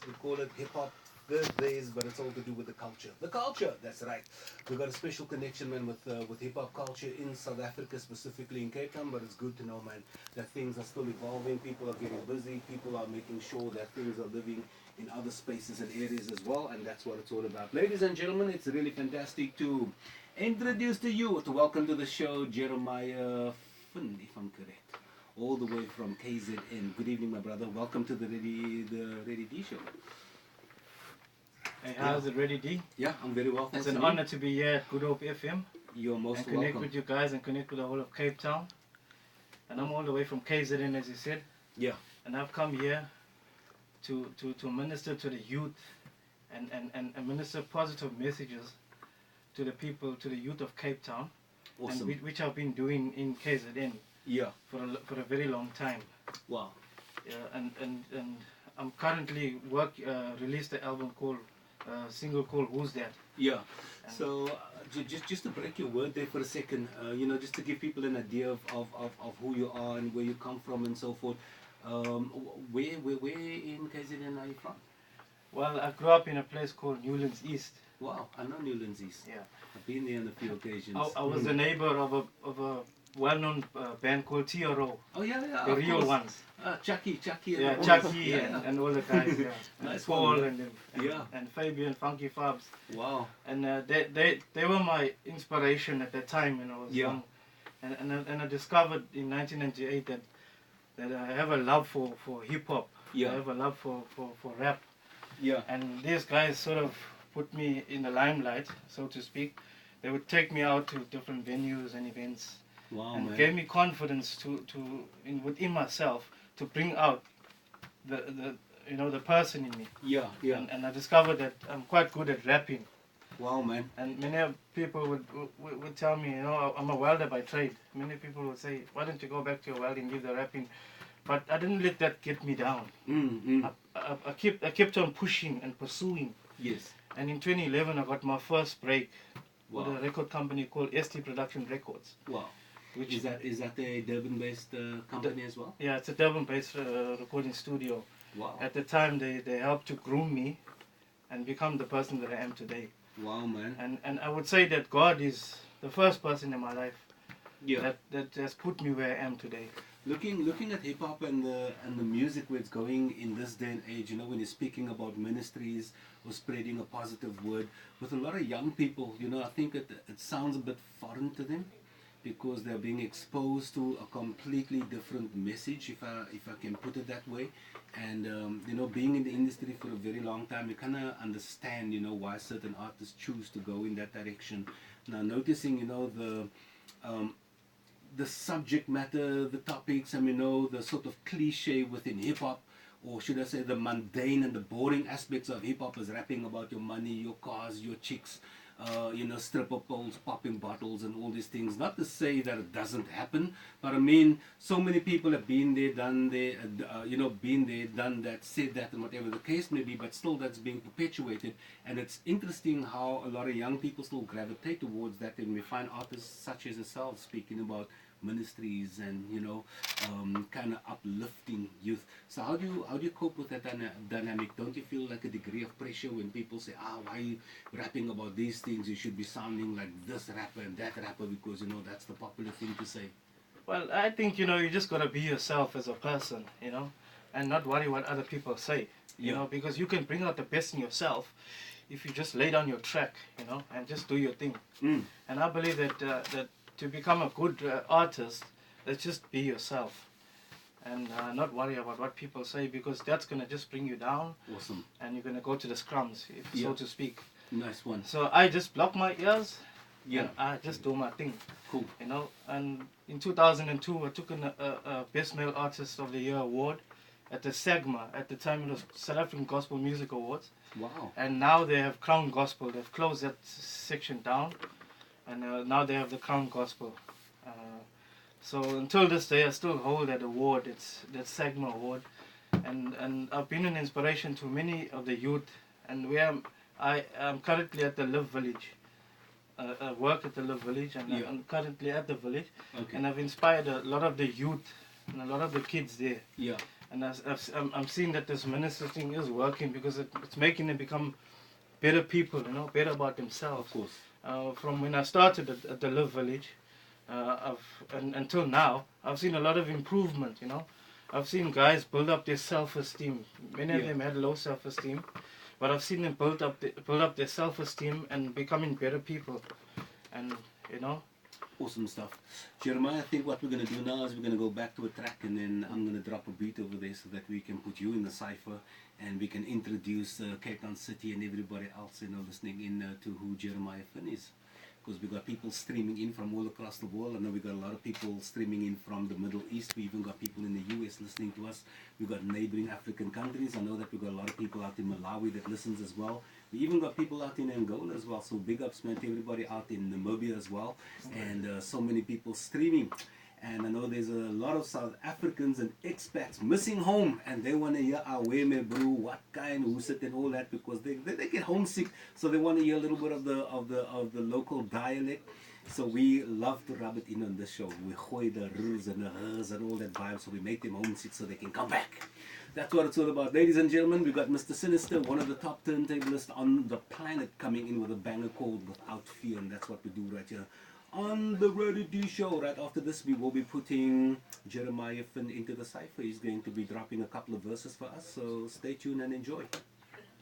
We call it hip hop Thursdays, but it's all to do with the culture. The culture, that's right. We've got a special connection, man, with hip hop culture in South Africa, specifically in Cape Town. But it's good to know, man, that things are still evolving. People are getting busy. People are making sure that things are living in other spaces and areas as well, and that's what it's all about. Ladies and gentlemen, it's really fantastic to introduce to you, to welcome to the show, Jeremiah Fynn, if I'm correct, all the way from KZN. Good evening, my brother. Welcome to the Ready D show. Hey, how's it, Ready D? Yeah, I'm very well. It's an honor to be here at Good Hope FM. You're most and connect welcome. with you guys and connect with the whole of Cape Town. And I'm all the way from KZN, as you said. Yeah. And I've come here to minister to the youth and minister positive messages to the people, to the youth of Cape Town. Awesome. And which I've been doing in KZN. Yeah. For a very long time. Wow. Yeah, and I'm currently released an album called single called Who's That? Yeah. So just to break your word there for a second, just to give people an idea of who you are and where you come from and so forth. Where in KZN are you from? Well, I grew up in a place called Newlands East. Wow, I know Newlands East. Yeah. I've been there on a few occasions. I was the neighbor of a well-known band called TRO. Oh yeah. The real ones. Chucky. Yeah, Chucky and all the guys. Yeah. Nice Paul one, and Fabian, Funky Fabs. Wow. And they were my inspiration at that time when I was young. And I discovered in 1998 that I have a love for hip hop. Yeah. I have a love for rap. Yeah. And these guys sort of put me in the limelight, so to speak. They would take me out to different venues and events. Wow, and man. gave me confidence within myself to bring out the person in me. Yeah. And I discovered that I'm quite good at rapping. Wow, man. And many people would tell me, I'm a welder by trade. Many people would say, why don't you go back to your welding, leave the rapping? But I didn't let that get me down. I kept on pushing and pursuing. Yes. And in 2011, I got my first break Wow. with a record company called ST Production Records. Wow. Which is that a Durban-based company as well? Yeah, it's a Durban-based recording studio. Wow. At the time, they helped to groom me and become the person that I am today. Wow, man. And I would say that God is the first person in my life Yeah. that has put me where I am today. Looking at hip hop and the music where it's going in this day and age, when you're speaking about ministries or spreading a positive word with a lot of young people, I think it sounds a bit foreign to them because they're being exposed to a completely different message, if I can put it that way. And being in the industry for a very long time, you kind of understand why certain artists choose to go in that direction. Now noticing the subject matter, the topics, the sort of cliche within hip-hop, or should I say the mundane and the boring aspects of hip-hop is rapping about your money, your cars, your chicks, stripper poles, popping bottles and all these things. Not to say that it doesn't happen, but I mean, so many people have been there, done there, been there, done that, said that, and whatever the case may be, but still that's being perpetuated. And it's interesting how a lot of young people still gravitate towards that, and we find artists such as yourself speaking about ministries and kind of uplifting youth. So how do you cope with that dynamic? Don't you feel like a degree of pressure when people say, why are you rapping about these things? You should be sounding like this rapper and that rapper because that's the popular thing to say. Well, I think you just gotta be yourself as a person, and not worry what other people say, because you can bring out the best in yourself if you just lay down your track, and just do your thing. And I believe that to become a good artist, let's just be yourself and not worry about what people say, because that's going to just bring you down. Awesome. And you're going to go to the scrums, so to speak. Nice one. So I just block my ears. Yeah. And I just do my thing. Cool. And in 2002, I took a Best Male Artist of the Year award at the SAGMA. At the time, it was South African Gospel Music Awards. Wow. And now they have Crown Gospel. They've closed that section down. And now they have the Crown Gospel. So until this day, I still hold that award. It's that SAGMA award. And I've been an inspiration to many of the youth. And I am currently at the Live Village. I work at the Live Village, and I'm currently at the village. Okay. And I've inspired a lot of the youth and a lot of the kids there. Yeah. And I'm seeing that this minister thing is working because it's making them become better people, you know, better about themselves. Of course. From when I started at the Live Village, until now, I've seen a lot of improvement, you know. I've seen guys build up their self-esteem. Many of them had low self-esteem, but I've seen them build up their self-esteem and becoming better people. And, you know. Awesome stuff. Jeremiah, I think what we're going to do now is we're going to go back to a track, and then I'm going to drop a beat over there so that we can put you in the cipher and we can introduce Cape Town City and everybody else, you know, listening in to who Jeremiah Fynn is. Because we've got people streaming in from all across the world. I know we've got a lot of people streaming in from the Middle East. We even got people in the US listening to us. We've got neighboring African countries. I know that we've got a lot of people out in Malawi that listens as well. We even got people out in Angola as well. So big ups, man, to everybody out in Namibia as well. And so many people streaming. And I know there's a lot of South Africans and expats missing home, and they want to hear our way, me bro, what kind, who sit and all that, because they get homesick, so they want to hear a little bit of the local dialect. So we love to rub it in on this show. We gooi the r's and the h's and all that vibe, so we make them homesick so they can come back. That's what it's all about. Ladies and gentlemen, we got Mr. Sinister, one of the top turntablists on the planet, coming in with a banger called Without Fear, and that's what we do right here on the Ready D Show. Right after this, we will be putting Jeremiah Fynn into the cipher. He's going to be dropping a couple of verses for us, so stay tuned and enjoy.